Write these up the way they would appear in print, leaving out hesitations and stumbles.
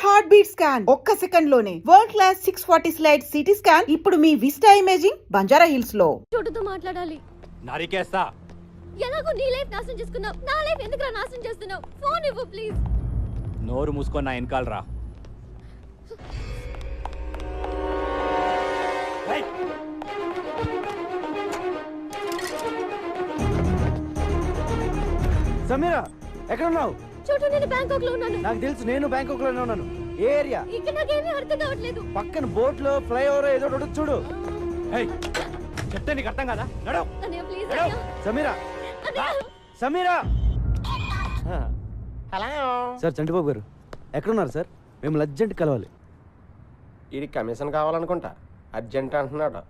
Heart beat scan ఒక్క second లోనే world class 640 slide CT scan ఇప్పుడు మీ విస్టా ఇమేజింగ్ బంజారా హిల్స్ లో. చోటుతో మాట్లాడాలి. నరికేస్తా. ఎలాగో నీ లైఫ్ నాశనం చేసుకున్నావు, నా లైఫ్ ఎందుకు నాశనం చేస్తున్నావు? ఫోన్ ఇవ్వు ప్లీజ్. నోరు మూసుకొని నా వెనకాల రా. సమీరా ఎక్కడ ఉన్నావు? చోటు నేను బ్యాంకాక్ లో ఉన్నాను. నాకు తెలుసు, నేను బ్యాంకాక్ లోనే ఉన్నాను. ఏ ఏరియా? ఇక్కడ నాకేమీ అర్థం కావట్లేదు. పక్కన బోట్ లో ఫ్లైఓవర్ ఏదో ఒకటి చూడు. చెప్తే నీకు అర్థం కదా. నడు. అన్నయ్య ప్లీజ్ నడు. అన్నయ్య. సమీరా, అన్నయ్య. సమీరా. హలో సార్ చంటిబాబు గారు ఎక్కడున్నారు సార్? మేము అర్జెంట్ కలవాలి. ఇది కమిషన్ కావాలనుకుంటా, అర్జెంట్ అంటున్నాడు.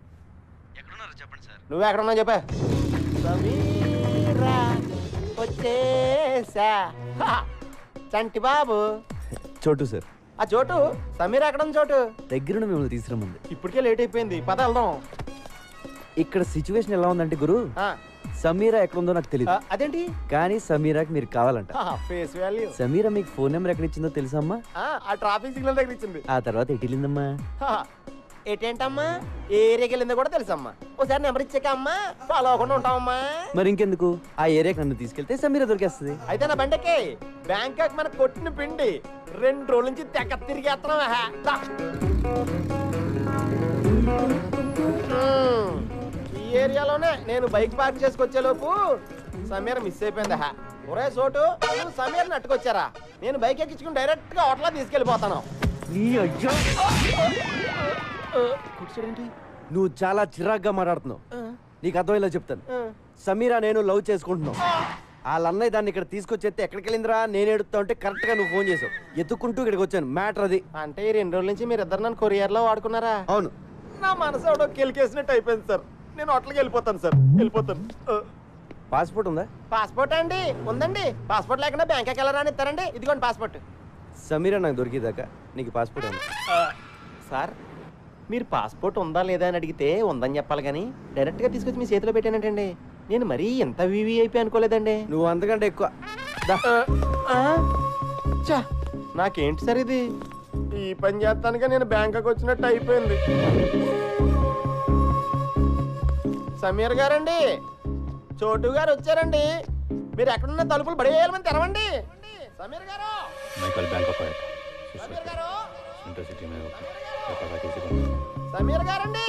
ఎక్కడున్నారు చెప్పండి సార్. నువ్వు ఎక్కడున్నావు చెప్పా. సమీరా వచ్చేసా. చంటి బాబు. చోటు సార్. ఆ చోటు సమీరా ఎక్కడ ఉంది? చోటు దగ్గరుండి మిమ్మల్ని తీసుకురమ్మంది. ఇప్పటికే లేట్ అయిపోయింది, పద వెళ్దాం. ఇక్కడ సిచ్యువేషన్ ఎలా ఉందంటే గురు, ఆ, సమీరా ఎక్కడుందో నాకు తెలియదు, అదేంటి? కానీ సమీరాకి మీరు కావాలంట. Face value. సమీరా మీకు ఫోన్ నెంబర్ ఎక్కడ ఇచ్చిందో తెలుసా అమ్మా? ఆ ట్రాఫిక్ సిగ్నల్ దగ్గర ఇచ్చింది. ఆ తర్వాత ఎటు వెళ్ళిందమ్మా? ఏంటమ్మా, ఏ ఏరియాకి వెళ్ళిందో కూడా తెలుసమ్మా. ఒకసారి నెంబర్ ఇచ్చాక అమ్మా ఫాలో అవ్వకుండా ఉంటామమ్మా. మరి ఇంకెందుకు, ఆ ఏరియాకి నన్ను తీసుకెళ్తే సమీరా దొరికేస్తుంది. అయితే నా బండకి బ్యాంకాక్ మన కొట్టిన పిండి 2 రోజుల నుంచి తెగ తిరిగేస్తున్నాం. ఈ ఏరియాలోనే నేను బైక్ పార్క్ చేసుకొచ్చే లోపు సమీర మిస్ అయిపోయింది. ఒరే చోటు, నువ్వు సమీర నట్టుకొచ్చారా? నేను బైక్ ఎక్కించుకుని డైరెక్ట్ గా హోటల్ తీసుకెళ్ళిపోతాను. కూర్చోడేంటి? నువ్వు చాలా చిరాగ్గా మాట్లాడుతున్నావు. నీకు అర్థమయ్యేలా చెప్తాను. సమీరా నేను లవ్ చేసుకుంటున్నావు. వాళ్ళ అన్నయ్య దాన్ని ఇక్కడ తీసుకొచ్చేస్తే ఎక్కడికి వెళ్ళిందిరా నేను ఎడుతా ఉంటే కరెక్ట్ గా నువ్వు ఫోన్ చేసావు. ఎత్తుకుంటూ ఇక్కడికి వచ్చాను. మ్యాటర్ అది. అంటే ఈ 2 రోజుల నుంచి మీరు ఇద్దరు నన్ను కొరియర్ లో వాడుకున్నారా? అవును. నా మనసు ఎవడో కెలికేసినట్టు అయిపోయింది సార్. నేను హోటల్కి వెళ్ళిపోతాను సార్, వెళ్ళిపోతాను. పాస్పోర్ట్ ఉందా? పాస్పోర్ట్ అండి ఉందండి. పాస్పోర్ట్ లేకుండా బ్యాంకాక్ వెళ్ళరాని ఇస్తారండి. ఇదిగోండి పాస్పోర్ట్. సమీరా నాకు దొరికేదాకా నీకు పాస్పోర్ట్ ఉంది. సార్ మీరు పాస్పోర్ట్ ఉందా లేదా అని అడిగితే ఉందని చెప్పాలి కానీ డైరెక్ట్గా తీసుకొచ్చి మీ చేతిలో పెట్టానంటండి. నేను మరీ ఎంత వీవీఐపీ అనుకోలేదండి. నువ్వు అంతకంటే ఎక్కువ. చా, నాకేంటి సార్ ఇది? ఈ పని చేస్తానుగా నేను బ్యాంకాక్ వచ్చినట్టు అయిపోయింది. సమీర్ గారండి, చోటు గారు వచ్చారండి. మీరు ఎక్కడున్న తలుపులు బడేయాలని తెరవండి. సమీర్ గారు, మైకల్ బ్యాంకాక్ సమీర్ గారు, ఇంటర్సిటీ में సమీర్ గారండి,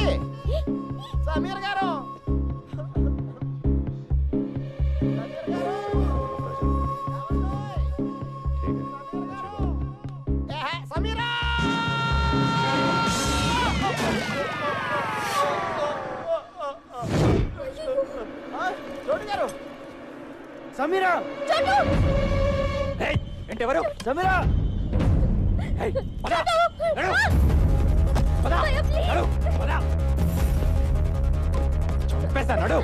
సమీర్ గారు, సమీరా. చోటు గారు, సమీరా. ఏంటి ఎవరు? సమీరా. చెప్పేస్తా నడు.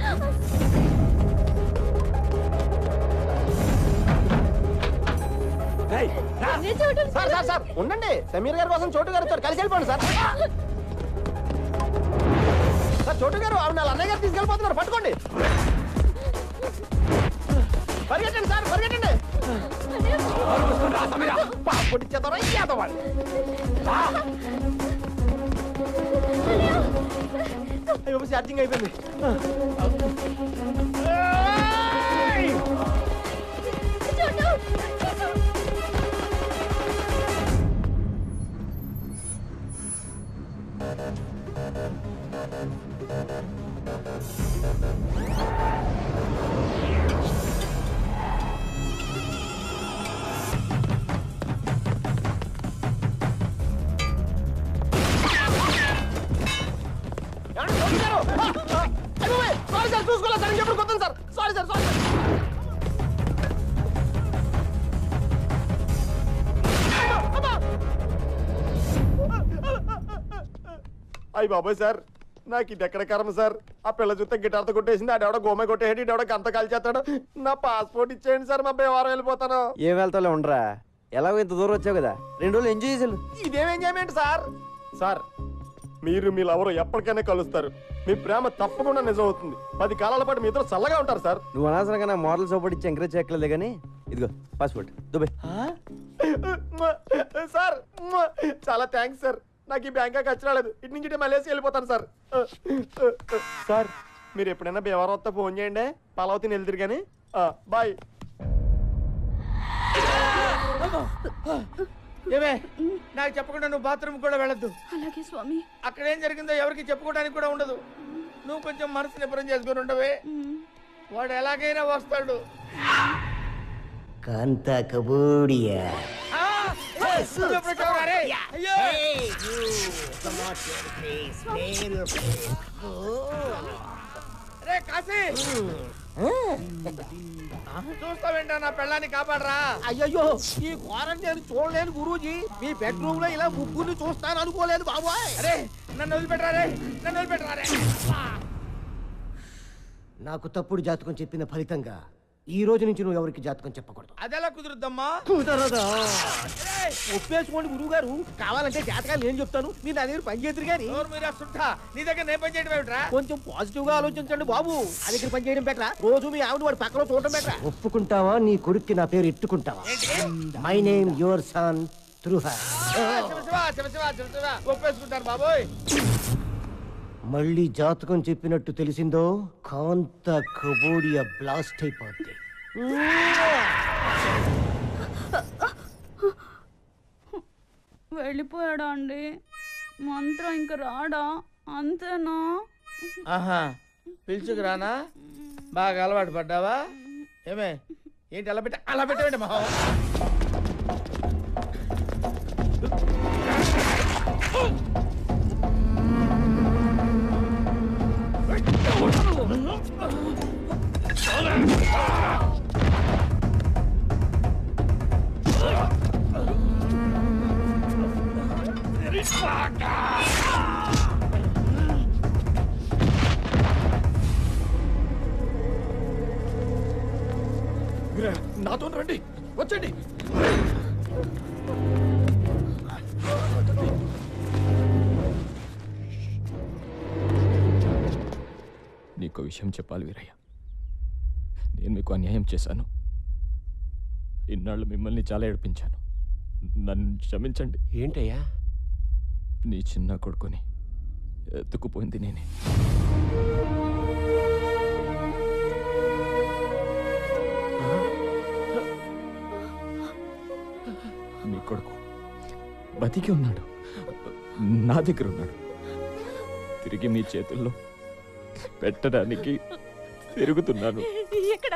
సార్ సార్ సార్ ఉండండి. సమీర్ గారి కోసం చోటు గారు వచ్చారు, కలిసి వెళ్ళిపోండి సార్. సార్ చోటు గారు ఆవిడ వాళ్ళ అన్నయ్య గారు తీసుకెళ్ళిపోతున్నారు, పట్టుకోండి. పరిగెట్టండి సార్, పరిగెట్టండి. పాస్పోర్ట్ ఇచ్చేద్దారా? ఇచ్చేద్దాం. అయ్యో ఛార్జింగ్ అయిపోయింది. సారీ సార్, చూసుకోలేదు సార్. ఇంకెప్పుడు కొత్త sir. Sorry sir, sorry sir. అయ్యి బాబాయ్ సార్, నాకు ఇది ఎక్కడ కర్మ సార్. ఆ పిల్ల చూస్తే గిటార్తో కొట్టేసింది, ఆడెవడో గోమే కొట్టేసి ఇడెవడో గంత కాల్చేస్తాడు. నా పాస్పోర్ట్ ఇచ్చేయండి సార్, మా బేవారం వెళ్ళిపోతాను. ఏం వెళ్తాలో ఉండరా, ఎలాగో ఇంత దూరం వచ్చావు కదా, 2 రోజులు ఎంజాయ్ చేసాను. ఇదేం ఎంజాయ్మెంట్ సార్? సార్ మీరు మీ లవరు ఎప్పటికైనా కలుస్తారు. మీ ప్రేమ తప్పకుండా నిజం అవుతుంది. 10 కాలాల పాటు మీ ఇద్దరు చల్లగా ఉంటారు సార్. నువ్వు అనవసరంగా నా మోడల్ సపోర్ట్ ఇచ్చి ఎంకరేజ్ చేయట్లేదు కానీ ఇదిగో పాస్పోర్ట్ దుబాయ్. సార్ చాలా థ్యాంక్స్ సార్. నాకు ఈ బ్యాంకాక్ ఖర్చు రాలేదు. ఇటు నుంచి మలేసి వెళ్ళిపోతాను సార్. సార్ మీరు ఎప్పుడైనా భీమవరం వస్తే ఫోన్ చేయండి. పలావతిని వెళ్తారు కానీ. బాయ్. ఏమే నాకు చెప్పకుండా నువ్వు బాత్రూమ్ కూడా వెళ్ళొద్దు. అలాగే స్వామి. అక్కడ ఏం జరిగిందో ఎవరికి చెప్పుకోవడానికి కూడా ఉండదు. నువ్వు కొంచెం మనసు నిబ్బరం చేసుకుని ఉండవే. వాడు ఎలాగైనా వస్తాడు. కాంతా కబూడియా ఆ! ఏయ్, నువ్వు ఎప్పుడు వచ్చావురా రే? అయ్యో! రే కాశీ చూస్తావేంటా నా పెళ్ళాన్ని కాపాడరా. అయ్యయ్యో ఈ క్వారంటైన్ చూడలేను గురూజీ. మీ బెడ్రూమ్ లో ఇలా ముగ్గురిని చూస్తాను అనుకోలేదు బాబాయ్. అరే నన్ను వదిలిపెట్టరా రే, నన్ను వదిలిపెట్టరా రే. నాకు తప్పుడు జాతకం చెప్పిన ఫలితంగా ఈ రోజు నుంచి నువ్వు ఎవరికి జాతకం చెప్పకూడదు. అదెలా కుదురుద్దమ్మా? కుదరదా? ఒప్పేసుకోండి గురువు గారు. కావాలంటే జాతకాలు నేను చెప్తాను. మీరు నా దగ్గర పని చేద్దరు కానీ. ఎవరు మీరా సుంఠా? నీ దగ్గర నేను పని చేయడం ఏమిట్రా? కొంచెం పాజిటివ్ గా ఆలోచించండి బాబు. నా దగ్గర పని చేయడం బెటరా, రోజు మీ ఆవిడ వాడి పక్కన చూడటం బెటరా. ఒప్పుకుంటావా? నీ కొడుక్కి నా పేరు ఎట్టుకుంటావా? మై నేమ్ యువర్ సన్ త్రూహ. శివ ఒప్పేసుకుంటారు బాబోయ్. మళ్ళీ జాతకం చెప్పినట్టు తెలిసిందో కాంతా కబూడియా బ్లాస్ట్ అయిపోద్ది. వెళ్ళిపోయాడా అండి? మంత్రం ఇంక రాడా? అంతేనా? ఆహా పిలుచుకురానా? బాగా అలవాటు పడ్డావా? ఏమే ఏంటి అలా పెట్టండి మహా. నాతో రండి, వచ్చండి. నీకు విషయం చెప్పాలి వీరయ్య. నేను మీకు అన్యాయం చేశాను. ఇన్నాళ్ళు మిమ్మల్ని చాలా ఏడిపించాను. నన్ను క్షమించండి. ఏంటయ్యా? నీ చిన్న కొడుకుని ఎత్తుకుపోయింది నేనే. మీ కొడుకు బతికి ఉన్నాడు, నా దగ్గర ఉన్నాడు. తిరిగి మీ చేతుల్లో పెట్టడానికి తిరుగుతున్నాను. ఎక్కడ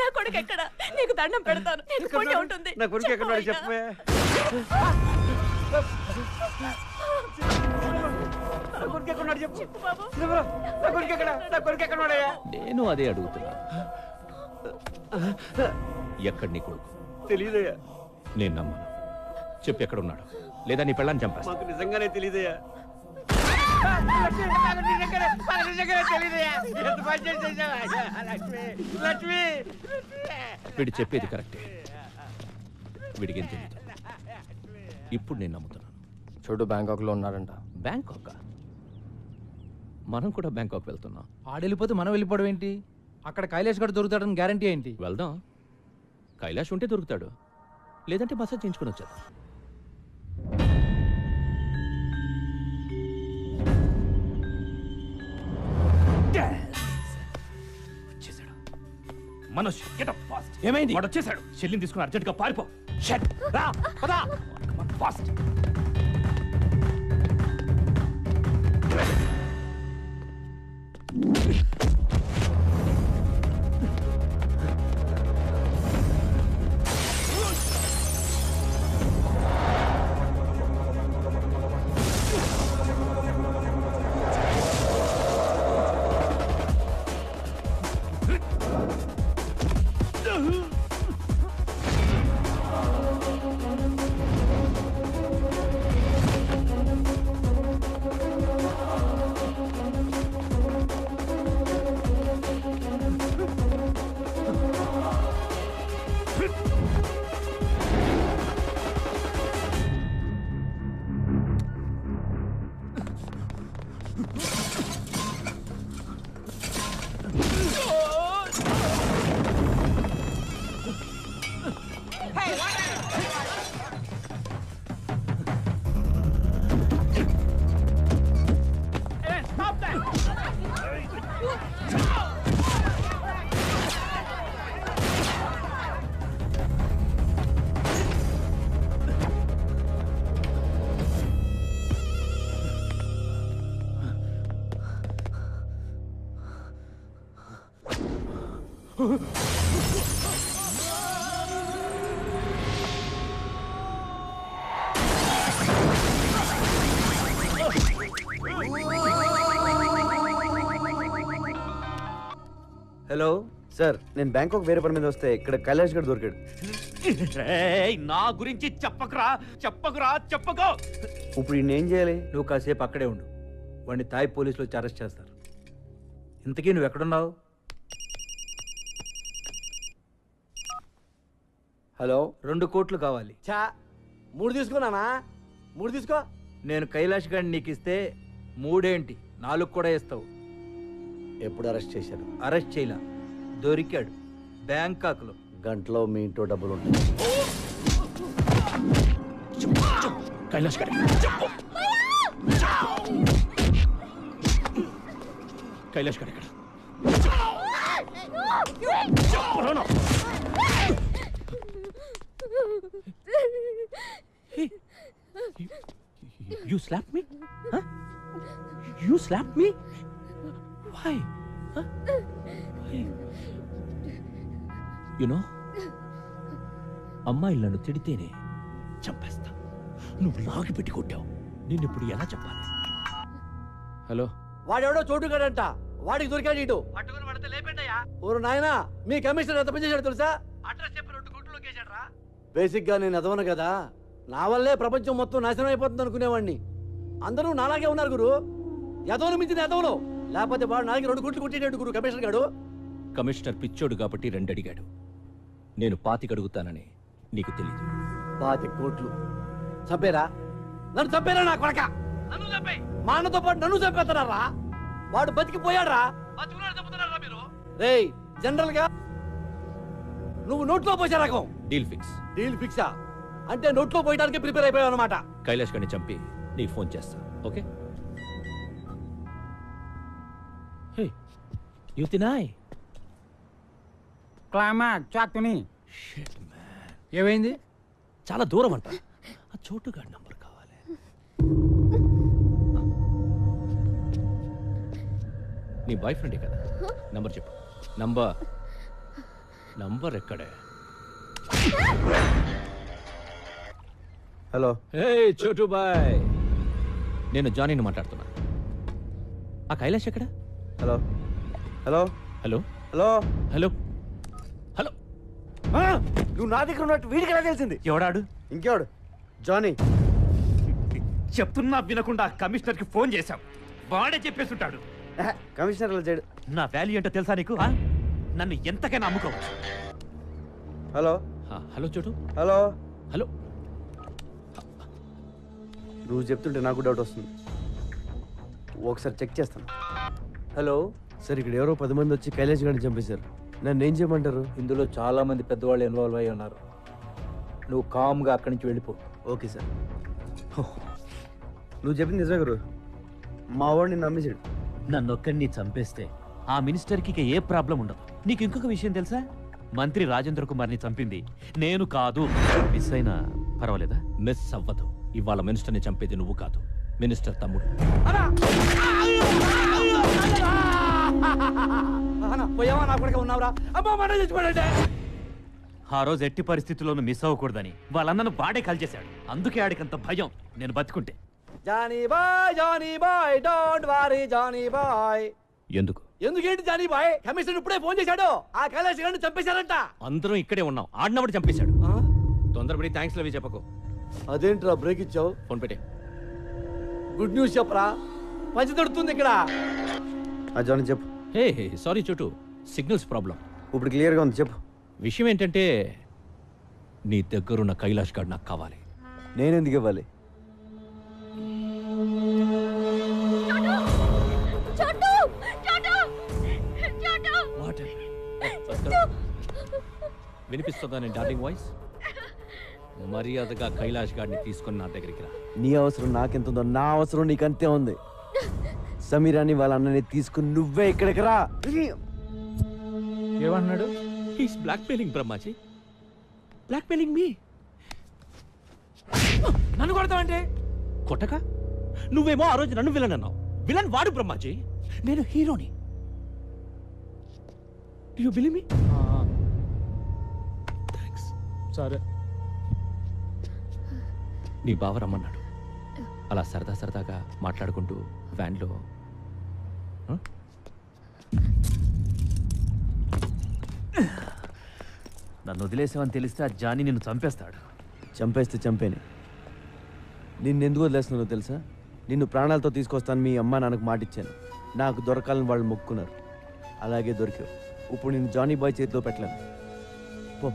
నా కొడుకు? ఎక్కడ? నీకు దండం పెడతాను. నీకు పుణ్యం ఉంటుంది. నా కొడుకు ఎక్కడ చెప్పే. నేను అదే అడుగుతున్నా. ఎక్కడ నీ కొడుకు? తెలీదయ్యా. నేను నమ్మను. చెప్పు ఎక్కడ ఉన్నాడు, లేదా నీ పెళ్ళాన్ని చంపేస్తా. మాకు నిజంగానే తెలీదయ్యా. వీడు చెప్పేది కరెక్టే. వీడికి ఏం తెలియదు. ఇప్పుడు నేను నమ్ముతున్నాను. చూడు బ్యాంకాక్ లో ఉన్నాడంట. బ్యాంకాక్? మనం కూడా బ్యాంకాక్ వెళ్తున్నాం. ఆడెళ్ళిపోతే మనం వెళ్ళిపోవడం ఏంటి? అక్కడ కైలాష్ గడు దొరుకుతాడని గ్యారంటీ ఏంటి? వెళ్దాం. కైలాష్ ఉంటే దొరుకుతాడు, లేదంటే మసాజ్ చేయించుకుని వచ్చాడు. వచ్చేసాడు. Manoj, get up fast. ఏమైంది? వాడు వచ్చేసాడు. చెల్లిని తీసుకుని అర్జెంట్గా పారిపో. Shit. రా, పద. ఫాస్ట్. హలో సార్, నేను బ్యాంకాక్ వేరే పని మీద వస్తే ఇక్కడ కైలాష్ గడ్ దొరికాడు. నా గురించి చెప్పకురా చెప్పకో. ఇప్పుడు ఈయన ఏం చేయాలి? నువ్వు కాసేపు అక్కడే ఉండు. వాడిని తాయ్ పోలీసులు వచ్చి అరెస్ట్ చేస్తారు. ఇంతకీ నువ్వు ఎక్కడున్నావు? హలో, 2 కోట్లు కావాలి. చా 3 తీసుకున్నానా? 3 తీసుకో. నేను కైలాష్ గారిని నీకు ఇస్తే 3 ఏంటి 4 కూడా ఇస్తావు. ఎప్పుడు అరెస్ట్ చేశారు? అరెస్ట్ చేయలా, దొరికాడు బ్యాంకాక్లో. గంటలో మీ ఇంట్లో డబ్బులు ఉంటాయి. కైలాష్ గారి కైలాష్ గారు ఎక్కడ? You slapped me? Huh? You slapped me? Why? Huh? Why? You know, అమ్మాయిలు నన్ను తిడితేనే చంపేస్తా. నువ్వు లాగి పెట్టి కొట్టావు. నిన్నిప్పుడు ఎలా చెప్పాలి? హలో, వాడెవడో చోటుగాడంట, వాడికి దొరికాడు ఇటు. పట్టుకుని పడితే లేపండియా. ఓరు నాయనా, మీ కమిషనర్ ఎంత పనిచేశాడు తెలుసా? అడ్రస్ చెప్పి 2 కోట్లు లొకేషన్ రా. బేసిక్ గా నేను ఎదవను కదా, నా వల్లే ప్రపంచం మొత్తం నాశనం అయిపోతుంది అనుకునేవాడిని. అందరూ నాలాగే ఉన్నారు గురు, ఎదవను మించిన ఎదవలు. లేకపోతే వాడు నాకి 2 కోట్లు కొట్టేటట్టు గురు కమిషనర్ గాడు. కమిషనర్ పిచ్చోడు కాబట్టి 2 అడిగాడు. నేను 25 అడుగుతానని నీకు తెలీదు. 25 కోట్లు చంపేరా? నన్ను చంపేరా నా కొడక? నన్ను చంపే, మా అన్నతో పాటు నన్ను చంపేస్తారా? వాడు బతికిపోయాడ్రా. రేయ్, జనరల్ గా నువ్వు నోట్లో పోసే రకం. Deal fix. డీల్ ఫిక్సా? అంటే నోట్లో పోయడానికి ప్రిపేర్ అయిపోయావు అనమాట. కైలాష్ గారిని చంపి నీకు ఫోన్ చేస్తా. ఓకే? హే, యుతినాయ్. క్లైమాక్స్ చాకుని Shit, man. ఏమైంది? చాలా దూరం అంట. ఆ చోటుగాడి నంబర్ కావాలి. నీ బాయ్ ఫ్రెండే కదా? నంబర్ చెప్పు. నంబర్ ఎక్కడే? హలో. హే చోటు బాయ్, నేను జానీని మాట్లాడుతున్నా. ఆ కైలాష్ ఎక్కడ? Hello hello hello hello hello hello. నువ్వు నా దగ్గర ఉన్నట్టు వీడికి ఎలా తెలిసింది? ఎవడాడు? ఇంకెవడు? జానీ. చెప్తున్నా వినకుండా కమిషనర్కి ఫోన్ చేశాం. వాడే చెప్పేస్తుంటాడు. కమిషనర్ చేయడు. నా వాల్యూ ఏంటో తెలుసా నీకు? నన్ను ఎంతకైనా అమ్ముకోవచ్చు. హలో హలో చోటు. Hello hello. నువ్వు చెప్తుంటే నాకు డౌట్ వస్తుంది, ఒకసారి చెక్ చేస్తాను. హలో సార్, ఇక్కడ ఎవరో 10 మంది వచ్చి కైలాష్ గారిని చంపేశారు. నన్ను ఏం చేయమంటారు? ఇందులో చాలా మంది పెద్దవాళ్ళు ఇన్వాల్వ్ అయి ఉన్నారు. నువ్వు కామ్గా అక్కడి నుంచి వెళ్ళిపో. Okay sir. నువ్వు చెప్పింది నిజమే గురు, మా వాడిని నమ్మేశాడు. నన్నొక్కడిని చంపేస్తే ఆ మినిస్టర్కి ఇక ఏ ప్రాబ్లం ఉండదు. నీకు ఇంకొక విషయం తెలుసా? మంత్రి రాజేంద్ర కుమార్ని చంపింది నేను కాదు. మిస్ అయినా పర్వాలేదా? మిస్ అవ్వదు. ఇవాళ మినిస్టర్ని చంపేది నువ్వు కాదు, మినిస్టర్ తమ్ముడు. ఆ రోజు ఎట్టి పరిస్థితుల్లోనూ మిస్ అవ్వకూడదని వాళ్ళందరూ వాడే కాల్ చేశాడు. అందుకే ఆడికంత భయం నేను బతుకుంటే. Johnny bhai don't worry Johnny bhai. ఎందుకు? ఎందుకేంటి జానీ బాయ్? కమిషనర్ ఇప్పుడే ఫోన్ చేశాడు, ఆ కైలాష్ గారిని చంపేశారంట. అందరం ఇక్కడే ఉన్నాం. ఆడినప్పుడు చంపేశాడు. తొందరపడి థ్యాంక్స్ లవి చెప్పకు. అదేంట్రా బ్రేక్ ఇచ్చావు? ఫోన్ పెట్టే. గుడ్ న్యూస్ చెప్పరా, మంచి దొరుకుతుంది ఇక్కడ. జానీ చెప్పు. హే సారీ చోటు, సిగ్నల్స్ ప్రాబ్లం. ఇప్పుడు క్లియర్గా ఉంది, చెప్పు. విషయం ఏంటంటే నీ దగ్గరున్న కైలాష్ గార్డ్ నాకు కావాలి. నేనెందుకు ఇవ్వాలి? చోటు చోటు చోటు. వినిపిస్తుందా నేను డార్లింగ్ వాయిస్? మర్యాదగా కైలాష్ గారిని తీసుకొని నా దగ్గరికి రా. నీ అవసరం నాకెంతుందో నా అవసరం నీకంతే ఉంది. సమీరాని వాళ్ళ అన్నని తీసుకుని నువ్వే ఇక్కడికి రా. ఏమన్నాడు? హీస్ బ్లాక్మెయిలింగ్ బ్రహ్మాజీ, బ్లాక్మెయిలింగ్ మీ. నన్ను కొడతావంటే? కొట్టక నువ్వేమో ఆ రోజు నన్ను విలన్ అన్నావు. విలన్ వాడు బ్రహ్మాజీ, నేను హీరోని. You believe me? థ్యాంక్స్. సరే. నీ బావ రమ్మన్నాడు. అలా సరదాగా మాట్లాడుకుంటూ వ్యాన్లో. నన్ను వదిలేసావని తెలిస్తే ఆ జానీ నిన్ను చంపేస్తాడు. చంపేస్తే చంపేని. నిన్నెందుకు వదిలేస్తున్నానో తెలుసా? నిన్ను ప్రాణాలతో తీసుకొస్తాను మీ అమ్మ నాన్నకు మాటిచ్చాను. నాకు దొరకాలని వాళ్ళు మొక్కున్నారు. అలాగే దొరికావు. ఇప్పుడు నేను జానీ బాయ్ చేతిలో పెట్టలేను. పో.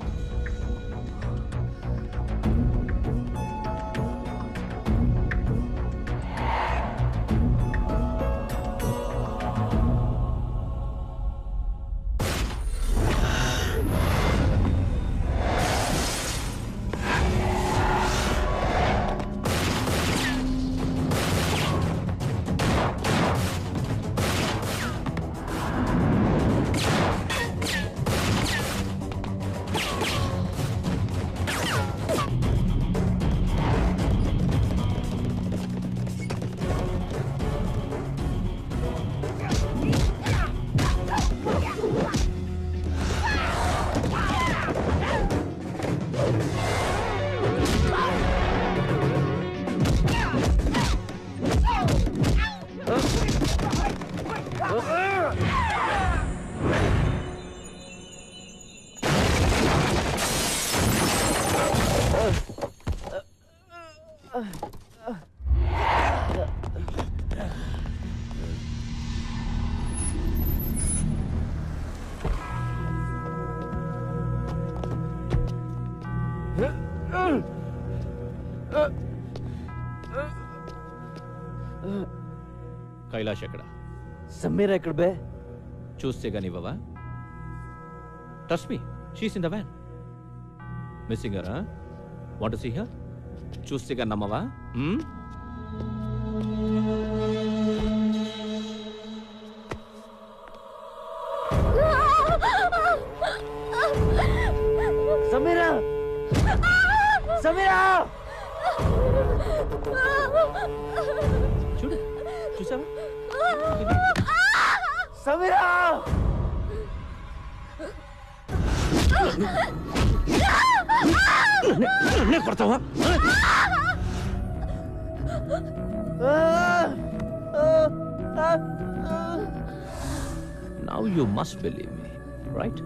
కైలాష్ ఎక్కడ? సమీరా ఎక్కడ బే? చూస్తే గానీ ఇవ్వవా? Trust me, she's in the van. Missing her? Want to see her? చూస్తే గానీ నమ్మవా? సమీరా! సమీరా! చూడు, చూసావా? సమీరా! నన్నే కొడతావా? Now you must believe me, right?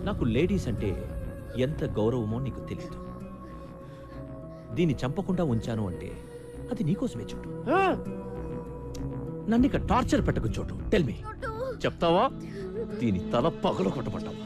నాకు లేడీస్ అంటే ఎంత గౌరవమో నీకు తెలియదు. దీన్ని చంపకుండా ఉంచాను అంటే అది నీకోసమే చూడు. నన్ను ఇక టార్చర్ పెట్టకు చోటు. టెల్ మీ, చెప్తావా? దీని తల పగలు కొట్టబడ్డావా?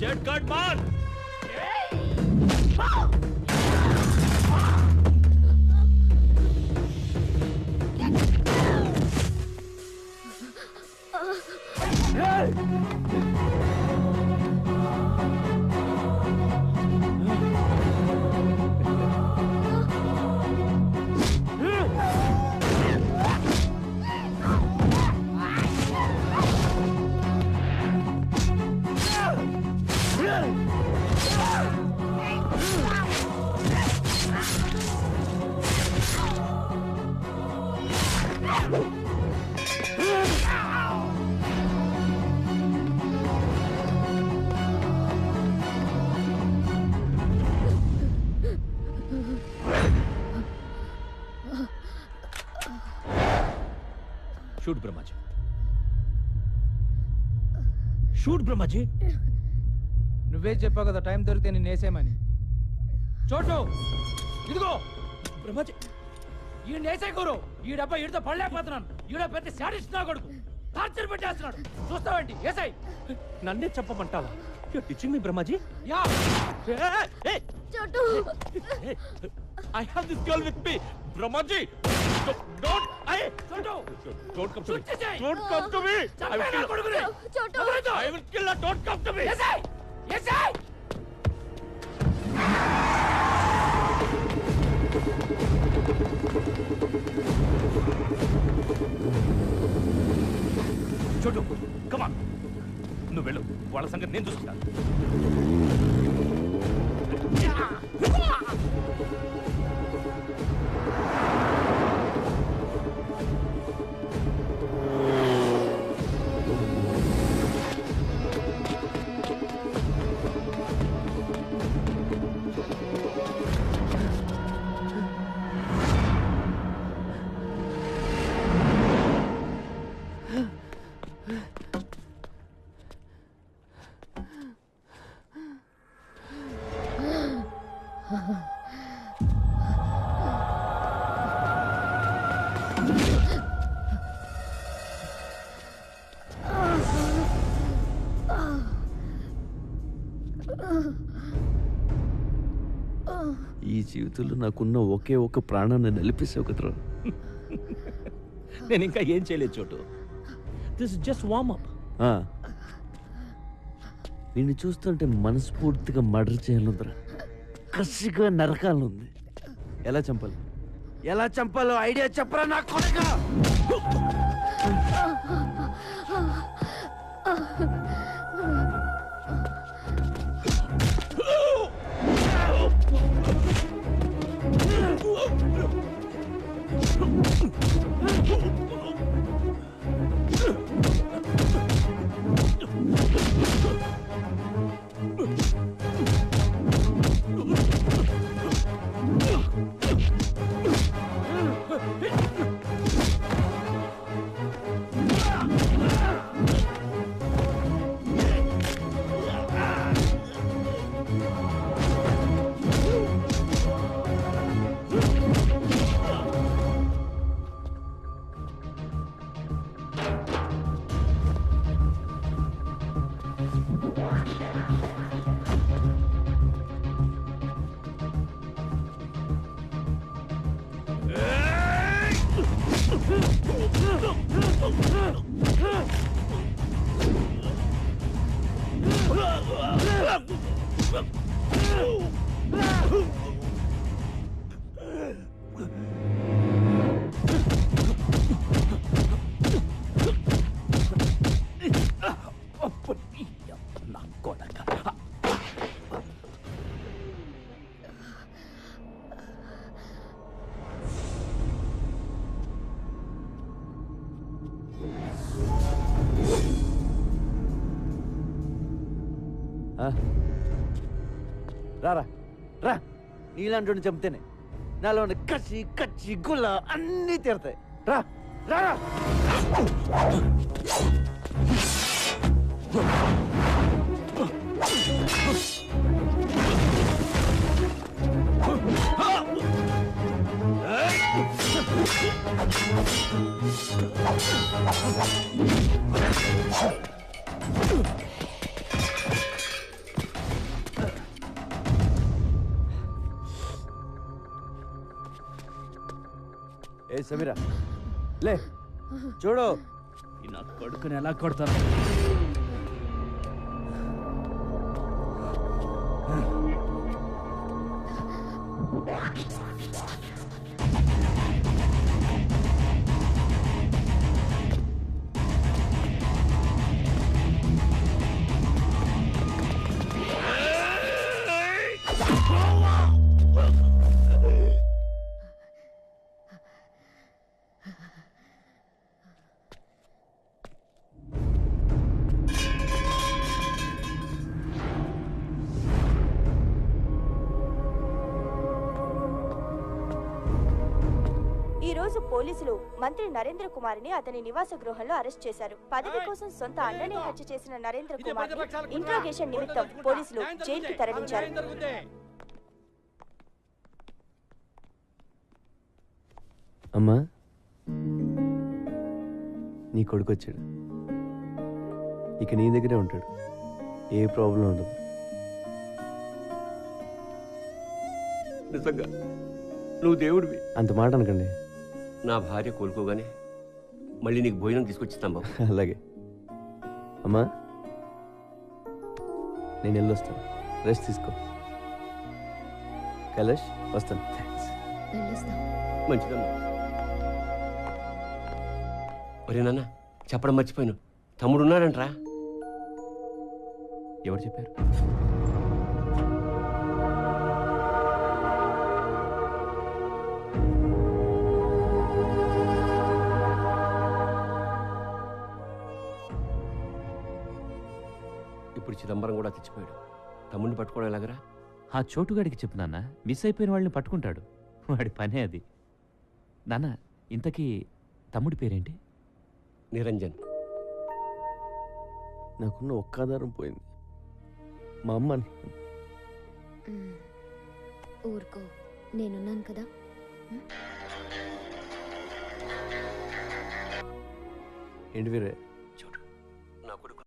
Jet cut man! Shoot Brahmaji, shoot Brahmaji. నువ్వే చెప్పావు కదా టైం దొరికితే నేను వేసేయమని. చోటు ఇదిగో బ్రహ్మాజీ, ఈ నేసే గురు ఈ డబ్బా ఈడితో పడలేకపోతున్నాను. ఈడ పెద్ద శాడిస్ట్ నా కొడుకు టార్చర్ పెట్టేస్తున్నాడు. చూస్తావేంటి? ఏసై నన్నే చెప్పమంటావా? You are teaching me Brahmaji. యా చోటు I have this girl with me, Brahmaji. Don't. Don't come to me. Don't come to me. I will kill కొడుకుని. చోటు I will kill her. Don't come to me. ఏసై ఏసై చోటు కమాన్ నువ్వు వెళ్ళు వాళ్ళ సంగతి నేను చూసుకుంటాను. ఈ జీవితంలో నాకున్న ఒకే ఒక ప్రాణాన్ని నిలిపేసావు కదరా. నేను ఇంకా ఏం చేయలేదు Chotu. This just warm up. నిన్ను చూస్తుంటే మనస్ఫూర్తిగా మర్డర్ చేయాలందరా, కసిగా నరకాలనుంది. ఎలా చంపాలో ఐడియా చెప్పరా నా కొడుకా. రారా రా, నీలాంటి చంపితేనే నాలో ఉన్న కచ్చి కచ్చి గుల్ల అన్నీ తీరతాయి. రా రా ఏ సమీరా లే, చూడు నా కొడుకుని ఎలా కొడతాను. ఈ రోజు పోలీసులు మంత్రి నరేంద్ర కుమార్ని అతని నివాస గృహంలో అరెస్ట్ చేశారు. పదవి కోసం సొంత అన్ననే హత్య చేసిన నరేంద్ర కుమార్ ఇంట్రాగేషన్ నిమిత్తం పోలీసులు జైలుకి తరలించారు. అమ్మా, నీ కొడుకు వచ్చాడు. ఇక నీ దగ్గరే ఉంటాడు, ఏ ప్రాబ్లం ఉండదు. నిజంగా నువ్వు దేవుడివి. అంత మాట అనకండి. నా భార్య కోలుకోగానే మళ్ళీ నీకు భోజనం తీసుకొచ్చిస్తాం బాబు. అలాగే అమ్మా, నేను వెళ్ళొస్తాను, రెస్ట్ తీసుకో. కైలాష్ వస్తాను. వెళ్ళొస్తాం. మంచిదమ్మా. ఒరే నాన్న, చెప్పడం మర్చిపోయాను, తమ్ముడు ఉన్నాడంట్రా. ఎవరు చెప్పారు? ఇప్పుడు చిదంబరం కూడా తెచ్చిపోయాడు. తమ్ముడిని పట్టుకోవడం ఎలాగరా? ఆ చోటుగాడికి చెప్పు నాన్న, మిస్ అయిపోయిన వాళ్ళని పట్టుకుంటాడు. వాడి పనే అది. నాన్న, ఇంతకీ తమ్ముడి పేరేంటి? నిరంజన్. నాకున్న ఒక్క ఆధారం పోయింది, మా అమ్మ. ఊరుకో, నేనున్నాను కదా. ఏంటి వీరే? చూడు, నా కొడుకు